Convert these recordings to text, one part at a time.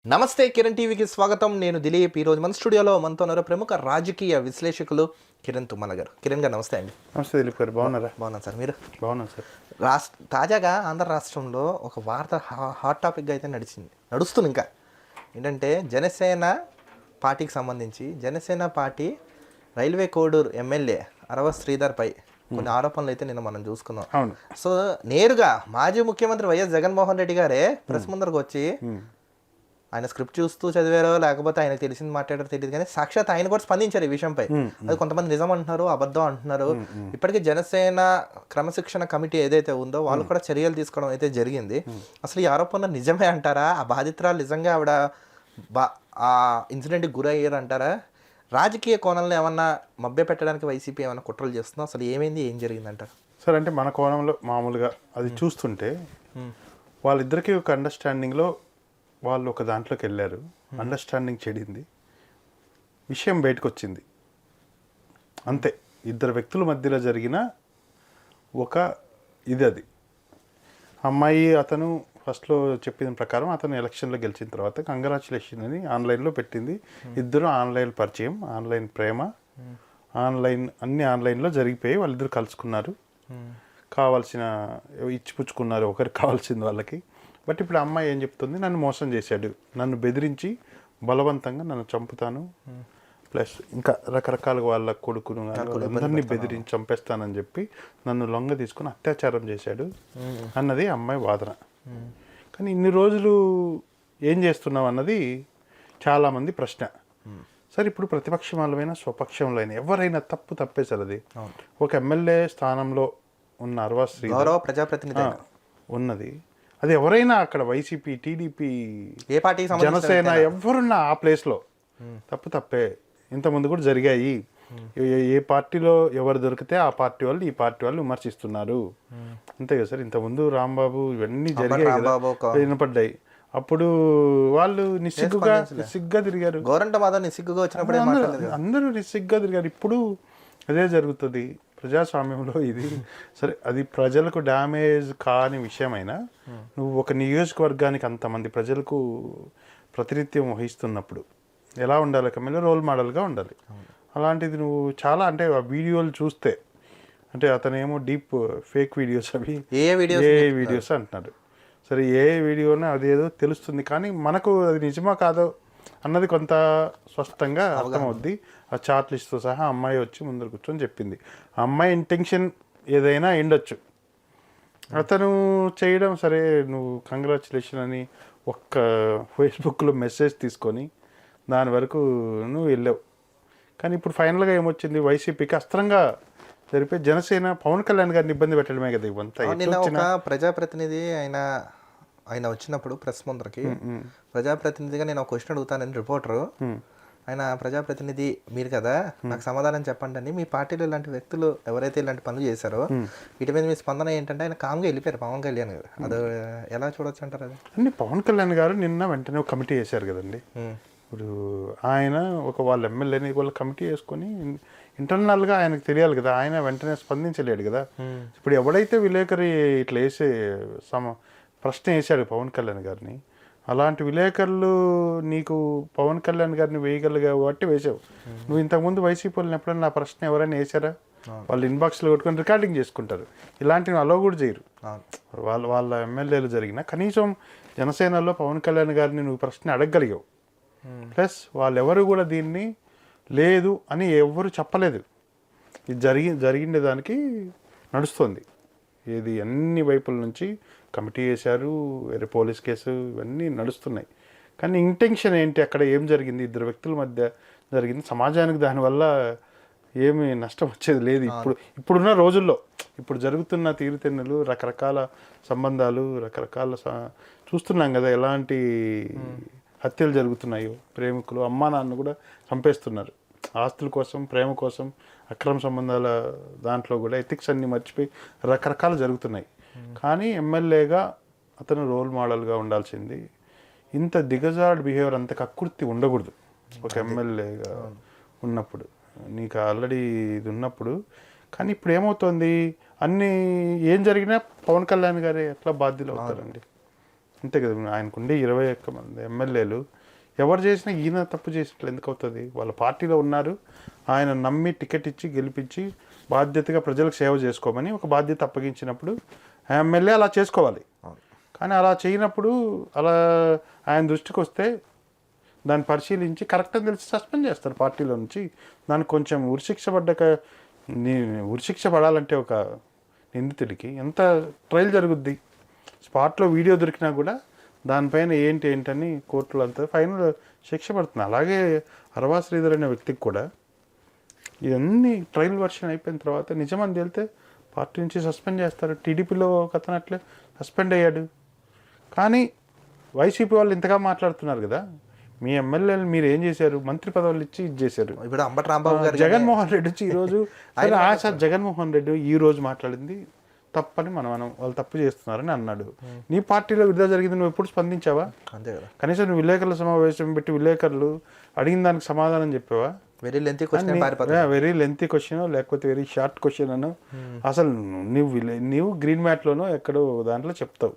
నమస్తే కిరణ్ టీవీకి స్వాగతం. నేను దిలీప్. ఈరోజు మన స్టూడియోలో మనతో ఉన్నారు ప్రముఖ రాజకీయ విశ్లేషకులు కిరణ్ తుమ్మల గారు. కిరణ్ గారు నమస్తే అండి. నమస్తే దిలీప్ గారు, బాగున్నారా? బాగున్నాను సార్, మీరు? బాగున్నాను సార్. తాజాగా ఆంధ్ర రాష్ట్రంలో ఒక వార్త హాట్ టాపిక్గా అయితే నడుస్తుంది. ఇంకా ఏంటంటే జనసేన పార్టీకి సంబంధించి Janasena party railway Koduru MLA Arava శ్రీధర్పై కొన్ని ఆరోపణలు అయితే నిన్న మనం చూసుకున్నాం. అవును. సో నేరుగా మాజీ ముఖ్యమంత్రి వైఎస్ జగన్మోహన్ రెడ్డి గారే ప్రెస్ ముందరకు వచ్చి ఆయన స్క్రిప్ట్ చూస్తూ చదివారో లేకపోతే ఆయనకు తెలిసింది మాట్లాడారో తెలియదు, కానీ సాక్షాత్ ఆయన కూడా స్పందించారు ఈ విషయంపై. అది కొంతమంది నిజం అంటున్నారు, అబద్ధం అంటున్నారు. ఇప్పటికీ జనసేన క్రమశిక్షణ కమిటీ ఏదైతే ఉందో వాళ్ళు కూడా చర్యలు తీసుకోవడం అయితే జరిగింది. అసలు ఈ ఆరోపణ నిజమే అంటారా? ఆ బాధితురాలు నిజంగా ఆవిడ ఆ ఇన్సిడెంట్కి గురయ్యారు అంటారా? రాజకీయ కోణంలో ఏమన్నా మభ్య పెట్టడానికి వైసీపీ ఏమైనా కుట్రలు చేస్తుందో? అసలు ఏమైంది, ఏం జరిగిందంటారు సార్? అంటే మన కోణంలో మామూలుగా అది చూస్తుంటే వాళ్ళిద్దరికీ ఒక అండర్స్టాండింగ్లో వాళ్ళు ఒక దాంట్లోకి వెళ్ళారు. అండర్స్టాండింగ్ చెడింది, విషయం బయటకు వచ్చింది అంతే. ఇద్దరు వ్యక్తుల మధ్యలో జరిగిన ఒక అది అమ్మాయి అతను ఫస్ట్లో చెప్పిన ప్రకారం అతను ఎలక్షన్లో గెలిచిన తర్వాత కంగ్రాచులేషన్ అని ఆన్లైన్లో పెట్టింది. ఇద్దరు ఆన్లైన్ పరిచయం, ఆన్లైన్ ప్రేమ, ఆన్లైన్ అన్ని ఆన్లైన్లో జరిగిపోయి వాళ్ళిద్దరు కలుసుకున్నారు, కావాల్సిన ఇచ్చిపుచ్చుకున్నారు ఒకరికి కావాల్సింది వాళ్ళకి. బట్ ఇప్పుడు అమ్మాయి ఏం చెప్తుంది? నన్ను మోసం చేశాడు, నన్ను బెదిరించి బలవంతంగా నన్ను చంపుతాను, ప్లస్ ఇంకా రకరకాలుగా వాళ్ళ కొడుకును అందరినీ బెదిరించి చంపేస్తానని చెప్పి నన్ను లొంగ తీసుకుని అత్యాచారం చేశాడు అన్నది అమ్మాయి వాదన. కానీ ఇన్ని రోజులు ఏం చేస్తున్నావు అన్నది చాలామంది ప్రశ్న. సరే, ఇప్పుడు ప్రతిపక్షం వాళ్ళైనా స్వపక్షంలో అయినా ఎవరైనా తప్పే సార్. అది ఒక ఎమ్మెల్యే స్థానంలో ఉన్న అరవ శ్రీధర్ ప్రజాప్రతినిధి ఉన్నది. అది ఎవరైనా అక్కడ వైసీపీ, టీడీపీ, ఏ పార్టీ, జనసేన ఎవరున్నా ఆ ప్లేస్లో తప్పే. ఇంతకుముందు కూడా జరిగాయి. ఏ పార్టీలో ఎవరు దొరికితే ఆ పార్టీ వాళ్ళు ఈ పార్టీ వాళ్ళు విమర్శిస్తున్నారు అంతే కదా సార్. ఇంతకుముందు రాంబాబు ఇవన్నీ జరిగాయి కదా, వినపడ్డాయి. అప్పుడు వాళ్ళు నిస్సిగ్గుగా తిరిగారు. అందరూ నిస్సిగ్గుగా తిరిగారు. ఇప్పుడు అదే జరుగుతుంది ప్రజాస్వామ్యంలో. ఇది సరే, అది ప్రజలకు డ్యామేజ్ కాని విషయమైనా నువ్వు ఒక నియోజకవర్గానికి అంతమంది ప్రజలకు ప్రతినిత్యం వహిస్తున్నప్పుడు ఎలా ఉండాలి? కమ్మలో రోల్ మోడల్గా ఉండాలి. అలాంటిది నువ్వు చాలా అంటే ఆ వీడియోలు చూస్తే అంటే అతనేమో డీప్ ఫేక్ వీడియోస్, అవి ఏ వీడియోస్ అంటున్నాడు. సరే, ఏ వీడియోనే అదేదో తెలుస్తుంది, కానీ మనకు అది నిజమా కాదో అన్నది కొంత స్పష్టంగా అర్థమవుద్ది. ఆ చార్ట్ లిస్ట్తో సహా అమ్మాయి వచ్చి ముందర కూర్చొని చెప్పింది. ఆ అమ్మాయి ఇంటెన్షన్ ఏదైనా ఎండొచ్చు, అతను చేయడం సరే. నువ్వు కంగ్రాచులేషన్ అని ఒక్క ఫేస్బుక్లో మెసేజ్ తీసుకొని దాని వరకు నువ్వు వెళ్ళావు. కానీ ఇప్పుడు ఫైనల్గా ఏమొచ్చింది? వైసీపీకి అస్త్రంగా జరిపే జనసేన పవన్ కళ్యాణ్ గారిని ఇబ్బంది పెట్టడమే కదా ఇవంతా. ప్రజాప్రతినిధి ఆయన వచ్చినప్పుడు ప్రెస్ ముందరకి ప్రజాప్రతినిధిగా నేను ఒక క్వశ్చన్ అడుగుతానని రిపోర్టరు, ఆయన ప్రజాప్రతినిధి మీరు కదా, నాకు సమాధానం చెప్పండి అని. మీ పార్టీలో ఇలాంటి వ్యక్తులు ఎవరైతే ఇలాంటి పనులు చేశారో వీటి మీద మీ స్పందన ఏంటంటే ఆయన కామ్గా వెళ్ళిపోయారు పవన్ కళ్యాణ్ గారు. అది ఎలా చూడొచ్చు అంటారు? అది అన్ని పవన్ కళ్యాణ్ గారు నిన్న వెంటనే ఒక కమిటీ చేశారు కదండి. ఇప్పుడు ఆయన వాళ్ళ ఎమ్మెల్యేని వాళ్ళ కమిటీ వేసుకొని ఇంటర్నల్గా ఆయనకు తెలియాలి కదా, ఆయన వెంటనే స్పందించలేడు కదా. ఇప్పుడు ఎవడైతే విలేకరి ఇట్లా వేసే ప్రశ్న వేశాడు పవన్ కళ్యాణ్ గారిని, అలాంటి విలేకరులు నీకు పవన్ కళ్యాణ్ గారిని వేయగలిగా కాబట్టి వేసావు. నువ్వు ఇంతకుముందు వైసీపీ వాళ్ళని ఎప్పుడైనా నా ప్రశ్న ఎవరైనా వేసారా? వాళ్ళు ఇన్బాక్స్లో కొట్టుకొని రికార్డింగ్ చేసుకుంటారు. ఇలాంటివి అలో కూడా చేయరు. వాళ్ళ ఎమ్మెల్యేలు జరిగిన కనీసం జనసేనలో పవన్ కళ్యాణ్ గారిని నువ్వు ప్రశ్న అడగగలిగావు. ప్లస్ వాళ్ళెవరు కూడా దీన్ని లేదు అని ఎవరు చెప్పలేదు. ఇది జరిగిన దానికి నడుస్తుంది. ఇది అన్ని వైపుల నుంచి కమిటీ వేశారు, వేరే పోలీస్ కేసు ఇవన్నీ నడుస్తున్నాయి. కానీ ఇంటెన్షన్ ఏంటి? అక్కడ ఏం జరిగింది? ఇద్దరు వ్యక్తుల మధ్య జరిగింది. సమాజానికి దానివల్ల ఏమి నష్టం వచ్చేది లేదు. ఇప్పుడున్న రోజుల్లో ఇప్పుడు జరుగుతున్న తీరుతెన్నులు, రకరకాల సంబంధాలు, రకరకాల చూస్తున్నాం కదా ఎలాంటి హత్యలు జరుగుతున్నాయో. ప్రేమికులు అమ్మా నాన్న కూడా చంపేస్తున్నారు ఆస్తుల కోసం, ప్రేమ కోసం. అక్రమ సంబంధాల దాంట్లో కూడా ఎథిక్స్ అన్ని మర్చిపోయి రకరకాలు జరుగుతున్నాయి. కానీ ఎమ్మెల్యేగా అతను రోల్ మోడల్గా ఉండాల్సింది. ఇంత దిగజార్డ్ బిహేవియర్, అంత కక్కుర్తి ఉండకూడదు ఒక ఎమ్మెల్యేగా ఉన్నప్పుడు. నీకు ఆల్రెడీ ఇది ఉన్నప్పుడు. కానీ ఇప్పుడు ఏమవుతుంది? అన్నీ ఏం జరిగినా పవన్ కళ్యాణ్ గారే ఎట్లా బాధ్యులు అవుతారండి? అంతే కదా, ఆయనకుండే 21 మంది ఎమ్మెల్యేలు ఎవరు చేసినా ఈయన తప్పు చేసినట్లు ఎందుకు అవుతుంది? వాళ్ళ పార్టీలో ఉన్నారు, ఆయన నమ్మి టికెట్ ఇచ్చి గెలిపించి బాధ్యతగా ప్రజలకు సేవ చేసుకోమని ఒక బాధ్యత అప్పగించినప్పుడు ఆ ఎమ్మెల్యే అలా చేసుకోవాలి. కానీ అలా చేయనప్పుడు అలా ఆయన దృష్టికి వస్తే దాన్ని పరిశీలించి కరెక్ట్ అని తెలిసి సస్పెండ్ చేస్తారు పార్టీలో నుంచి. దానికి కొంచెం ఉరిశిక్ష పడాలంటే ఒక నిందితుడికి ఎంత ట్రయల్ జరుగుద్ది. స్పాట్లో వీడియో దొరికినా కూడా దానిపైన ఏంటని కోర్టులో అంతా ఫైనల్ శిక్ష పడుతుంది. అలాగే అరవా శ్రీధర్ అనే వ్యక్తికి కూడా ఇవన్నీ ట్రయల్ వర్షన్ అయిపోయిన తర్వాత నిజమని తేలితే పార్టీ నుంచి సస్పెండ్ చేస్తారు. టీడీపీలో ఒక అతను అట్లే సస్పెండ్ అయ్యాడు. కానీ వైసీపీ వాళ్ళు ఇంతగా మాట్లాడుతున్నారు కదా, మీ ఎమ్మెల్యేలు మీరు ఏం చేశారు? మంత్రి పదవులు ఇచ్చి ఇది చేశారు. ఇప్పుడు అంబటి రాంబాబు గారు జగన్మోహన్ రెడ్డి వచ్చి ఈరోజు సార్ జగన్మోహన్ రెడ్డి ఈ రోజు మాట్లాడింది తప్పని మనం వాళ్ళు తప్పు చేస్తున్నారని అన్నాడు. నీ పార్టీలో విడుదల జరిగింది, నువ్వు ఎప్పుడు స్పందించావా? అంతే కదా. కనీసం నువ్వు విలేకరుల సమావేశం పెట్టి విలేకరులు అడిగిన దానికి సమాధానం చెప్పావా? వెరీ లెంతీ క్వశ్చన్ లేకపోతే వెరీ షార్ట్ క్వశ్చన్ అను. అసలు నువ్వు గ్రీన్ మ్యాట్లోనో ఎక్కడో దాంట్లో చెప్తావు.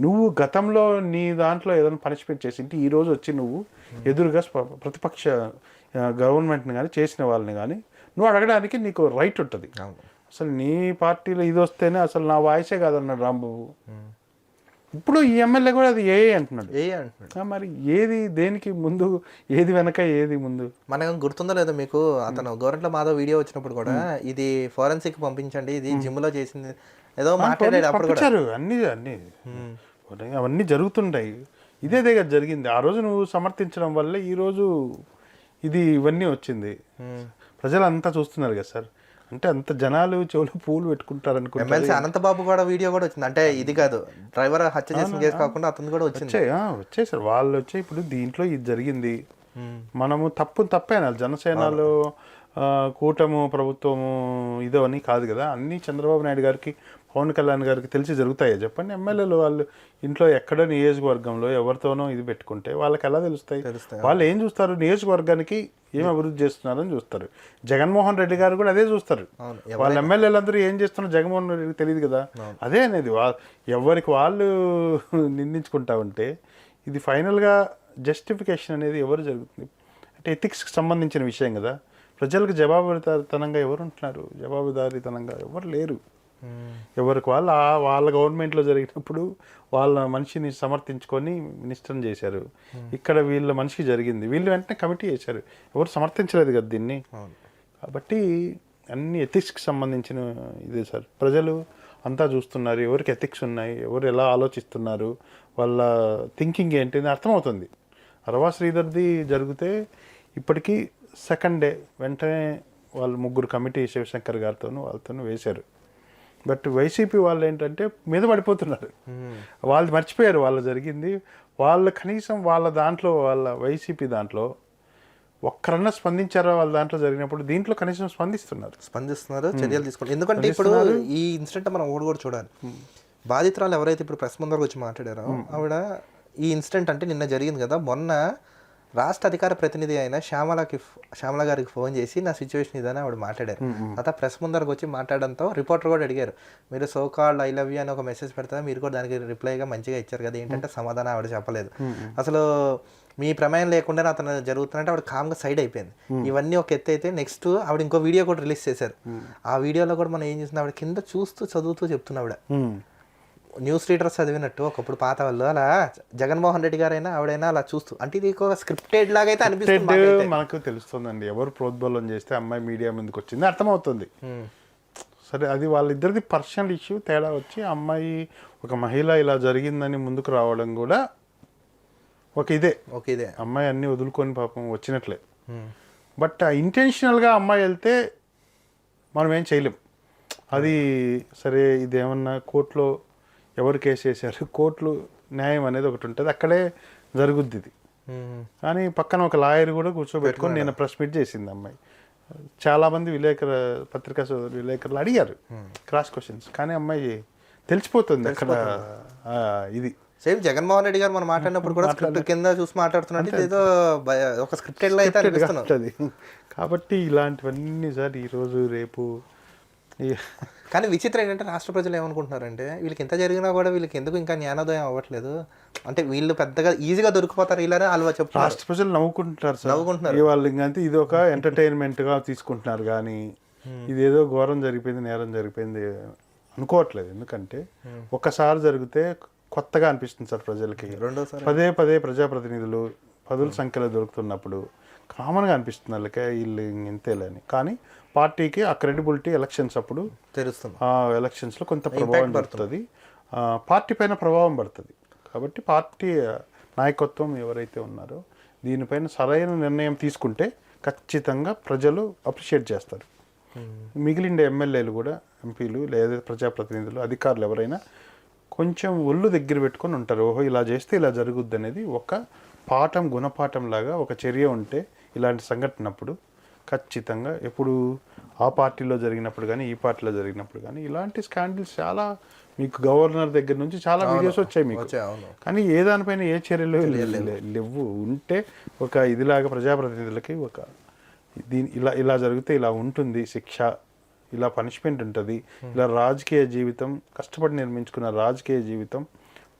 నువ్వు గతంలో నీ దాంట్లో ఏదైనా పనిష్మెంట్ చేసింటే ఈ రోజు వచ్చి నువ్వు ఎదురుగా ప్రతిపక్ష గవర్నమెంట్ని కానీ చేసిన వాళ్ళని కానీ నువ్వు అడగడానికి నీకు రైట్ ఉంటుంది. అసలు నీ పార్టీలో ఇది వస్తేనే అసలు నా వాయిసే కాదన్నాడు రాంబాబు. ఇప్పుడు ఈ ఎమ్మెల్యే కూడా అది ఏ అంటున్నాడు. మరి ఏది దేనికి ముందు, ఏది వెనక, ఏది ముందు? మనకు గుర్తుందో లేదో మీకు, అతను గోరంట్ల మాధవ్ వీడియో వచ్చినప్పుడు కూడా ఇది ఫోరెన్సిక్ పంపించండి, ఇది జిమ్ లో చేసింది ఏదో మాట్లాడాడు. అప్పుడు అవన్నీ జరుగుతుంటాయి. ఇదే దగ్గర జరిగింది. ఆ రోజు నువ్వు సమర్థించడం వల్ల ఈ రోజు ఇవన్నీ వచ్చింది. ప్రజలంతా చూస్తున్నారు కదా సార్. అంటే అంత జనాలు చెవులు పూలు పెట్టుకుంటారు అనుకుంటా. ఎమ్మెల్సీ అనంతబాబు కూడా వీడియో కూడా వచ్చింది. అంటే ఇది కాదు, డ్రైవర్ హత్య చేసిన కేసు కాకుండా అతను కూడా వచ్చాయి సార్. వాళ్ళు వచ్చాయి. ఇప్పుడు దీంట్లో ఇది జరిగింది, మనము తప్పేనా? జనసేనలో కూటము ప్రభుత్వము ఇదో అని కాదు కదా. అన్నీ చంద్రబాబు నాయుడు గారికి, పవన్ కళ్యాణ్ గారికి తెలిసి జరుగుతాయా చెప్పండి? ఎమ్మెల్యేలు వాళ్ళు ఇంట్లో ఎక్కడో నియోజకవర్గంలో ఎవరితోనో ఇది పెట్టుకుంటే వాళ్ళకి ఎలా తెలుస్తాయి? వాళ్ళు ఏం చూస్తారు? నియోజకవర్గానికి ఏం అభివృద్ధి చేస్తున్నారని చూస్తారు. జగన్మోహన్ రెడ్డి గారు కూడా అదే చూస్తారు. వాళ్ళ ఎమ్మెల్యేలందరూ ఏం చేస్తున్నారు జగన్మోహన్ రెడ్డికి తెలియదు కదా. అదే అనేది ఎవరికి వాళ్ళు నిందించుకుంటా ఉంటే ఇది ఫైనల్గా జస్టిఫికేషన్ అనేది ఎవరు జరుగుతుంది అంటే ఎథిక్స్కి సంబంధించిన విషయం కదా. ప్రజలకు జవాబుదారీతనంగా ఎవరు ఉంటున్నారు? జవాబుదారీతనంగా ఎవరు లేరు. ఎవరికి వాళ్ళ గవర్నమెంట్లో జరిగినప్పుడు వాళ్ళ మనిషిని సమర్థించుకొని మినిస్టర్ని చేశారు. ఇక్కడ వీళ్ళ మనిషికి జరిగింది, వీళ్ళు వెంటనే కమిటీ చేశారు. ఎవరు సమర్థించలేదు కదా దీన్ని. కాబట్టి అన్ని ఎథిక్స్కి సంబంధించిన ఇదే సార్. ప్రజలు అంతా చూస్తున్నారు, ఎవరికి ఎథిక్స్ ఉన్నాయి, ఎవరు ఎలా ఆలోచిస్తున్నారు, వాళ్ళ థింకింగ్ ఏంటి అర్థమవుతుంది. అరవా శ్రీధర్ది జరిగితే ఇప్పటికీ సెకండ్ డే వెంటనే వాళ్ళు ముగ్గురు కమిటీ శివశంకర్ గారితోనూ వాళ్ళతోనూ వేశారు. బట్ వైసీపీ వాళ్ళు ఏంటంటే మీద పడిపోతున్నారు. వాళ్ళు మర్చిపోయారు వాళ్ళు జరిగింది. వాళ్ళు కనీసం వాళ్ళ దాంట్లో, వాళ్ళ వైసీపీ దాంట్లో ఒక్కరన్నా స్పందించారా? వాళ్ళ దాంట్లో జరిగినప్పుడు దీంట్లో కనీసం స్పందిస్తున్నారు, చర్యలు తీసుకుంటారు. ఎందుకంటే ఇప్పుడు ఈ ఇన్సిడెంట్ మనం ఒకటి కూడా చూడాలి. బాధితురాలు ఎవరైతే ఇప్పుడు ప్రెస్ ముందరకు వచ్చి మాట్లాడారో ఆవిడ ఈ ఇన్సిడెంట్ అంటే నిన్న జరిగింది కదా, మొన్న రాష్ట్ర అధికార ప్రతినిధి అయిన శ్యామల గారికి ఫోన్ చేసి నా సిచ్యువేషన్ ఇదని ఆవిడ మాట్లాడారు. తర్వాత ప్రెస్ ముందరకు వచ్చి మాట్లాడడంతో రిపోర్టర్ కూడా అడిగారు, మీరు so called I love you అని ఒక మెసేజ్ పెడతారా, మీరు కూడా దానికి రిప్లైగా మంచిగా ఇచ్చారు కదా, ఏంటంటే సమాధానం ఆవిడ చెప్పలేదు. అసలు మీ ప్రమేయం లేకుండా అతను జరుగుతున్నట్టు ఆవిడ కామ్గా సైడ్ అయిపోయింది. ఇవన్నీ ఒక ఎత్తు అయితే నెక్స్ట్ ఆవిడ ఇంకో వీడియో కూడా రిలీజ్ చేశారు. ఆ వీడియోలో కూడా మనం ఏం చేస్తుంది, ఆవిడ కింద చదువుతూ చెప్తున్నా ఆవిడ న్యూస్ రీడర్స్ చదివినట్టు ఒకప్పుడు పాత వాళ్ళు అలా జగన్మోహన్ రెడ్డి గారైనా ఆవిడైనా అలా చూస్తూ, అంటే ఇది ఒక స్క్రిప్టెడ్ లాగా అయితే అనిపిస్తుంది. మనకు తెలుస్తుందండి ఎవరు ప్రోద్బలం చేస్తే అమ్మాయి మీడియా ముందుకు వచ్చింది అర్థమవుతుంది. సరే, అది వాళ్ళిద్దరిది పర్సనల్ ఇష్యూ, తేడా వచ్చి అమ్మాయి ఒక మహిళ ఇలా జరిగిందని ముందుకు రావడం కూడా ఒక ఇదే అమ్మాయి అన్ని వదులుకొని పాపం వచ్చినట్లే. బట్ ఇంటెన్షనల్గా అమ్మాయి వెళ్తే మనం ఏం చేయలేం. అది సరే, ఇదేమన్నా కోర్టులో ఎవరు కేసు వేసారు, కోర్టులు న్యాయం అనేది ఒకటి ఉంటుంది, అక్కడే జరుగుద్ది ఇది. కానీ పక్కన ఒక లాయర్ కూడా కూర్చోబెట్టుకొని నేను ప్రెస్ మీట్ చేసింది అమ్మాయి. చాలామంది పత్రికా విలేకరులు అడిగారు క్రాస్ క్వశ్చన్స్, కానీ అమ్మాయి తెలిసిపోతుంది అక్కడ ఇది. సేమ్ జగన్మోహన్ రెడ్డి గారు మనం మాట్లాడినప్పుడు కూడా స్క్రిప్ట్ కింద చూసి మాట్లాడుతున్నట్టు ఏదో ఒక స్క్రిప్టెడ్ లో అయితే అనిపిస్తుంది. కాబట్టి ఇలాంటివన్నీ సార్ ఈరోజు రేపు కానీ విచిత్రం ఏంటంటే రాష్ట్ర ప్రజలు ఏమనుకుంటున్నారంటే వీళ్ళకి ఎంత జరిగినా కూడా వీళ్ళకి ఎందుకు ఇంకా జ్ఞానోదయం అవ్వట్లేదు, అంటే వీళ్ళు పెద్దగా ఈజీగా దొరికిపోతారు ఇలానే వాళ్ళు చెప్తారు. రాష్ట్ర ప్రజలు నవ్వుకుంటున్నారు సార్, నవ్వుకుంటున్నారు. వాళ్ళు ఇంకంతే ఇది ఒక ఎంటర్టైన్మెంట్గా తీసుకుంటున్నారు కానీ ఇదేదో ఘోరం జరిగిపోయింది, నేరం జరిగిపోయింది అనుకోవట్లేదు. ఎందుకంటే ఒక్కసారి జరిగితే కొత్తగా అనిపిస్తుంది సార్ ప్రజలకి. రెండోసారి పదే పదే ప్రజాప్రతినిధులు పదుల సంఖ్యలో దొరుకుతున్నప్పుడు కామన్గా అనిపిస్తుంది వాళ్ళకి వీళ్ళు ఇంతేలేని. కానీ పార్టీకి ఆ క్రెడిబిలిటీ ఎలక్షన్స్ అప్పుడు తెలుస్తుంది, ఆ ఎలక్షన్స్లో కొంత ప్రభావం పడుతుంది, పార్టీ పైన ప్రభావం పడుతుంది. కాబట్టి పార్టీ నాయకత్వం ఎవరైతే ఉన్నారో దీనిపైన సరైన నిర్ణయం తీసుకుంటే ఖచ్చితంగా ప్రజలు అప్రిషియేట్ చేస్తారు. మిగిలిన ఎమ్మెల్యేలు కూడా, ఎంపీలు లేదా ప్రజాప్రతినిధులు, అధికారులు ఎవరైనా కొంచెం ఒళ్ళు దగ్గర పెట్టుకొని ఉంటారు. ఓహో ఇలా చేస్తే ఇలా జరుగుద్ది అనేది ఒక పాఠం, గుణపాఠం లాగా ఒక చర్య ఉంటే ఇలాంటి సంఘటనప్పుడు ఖచ్చితంగా ఎప్పుడు ఆ పార్టీలో జరిగినప్పుడు కానీ ఈ పార్టీలో జరిగినప్పుడు కానీ ఇలాంటి స్కాండిల్స్ చాలా మీకు గవర్నర్ దగ్గర నుంచి చాలా వీడియోస్ వచ్చాయి మీకు. కానీ ఏ దానిపైన ఏ చర్యలు లేవు. ఉంటే ఒక ఇదిలాగా ప్రజాప్రతినిధులకి ఒక ఇలా జరిగితే ఇలా ఉంటుంది శిక్ష, ఇలా పనిష్మెంట్ ఉంటుంది, ఇలా రాజకీయ జీవితం, కష్టపడి నిర్మించుకున్న రాజకీయ జీవితం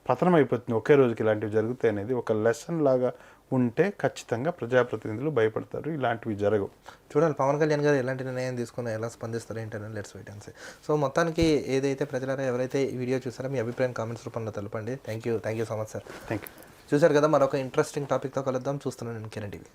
పతనం అయిపోతుంది ఒకే రోజుకి ఇలాంటివి జరుగుతాయి అనేది ఒక లెసన్ లాగా ఉంటే ఖచ్చితంగా ప్రజాప్రతినిధులు భయపడతారు, ఇలాంటివి జరగవు. చూడాలి పవన్ కళ్యాణ్ గారు ఎలాంటి నిర్ణయం తీసుకుని ఎలా స్పందిస్తారు ఏంటని let's wait and see. So మొత్తానికి ఏదైతే ప్రజలారా ఎవరైతే ఈ వీడియో చూసారో మీ అభిప్రాయం కామెంట్స్ రూపంలో తెలపండి. Thank you so much sir. Thank you. చూసారు కదా, మరొక ఇంట్రెస్టింగ్ టాపిక్తో కలుద్దాం. చూస్తున్నాను నేను కిరణ్ టీవీ.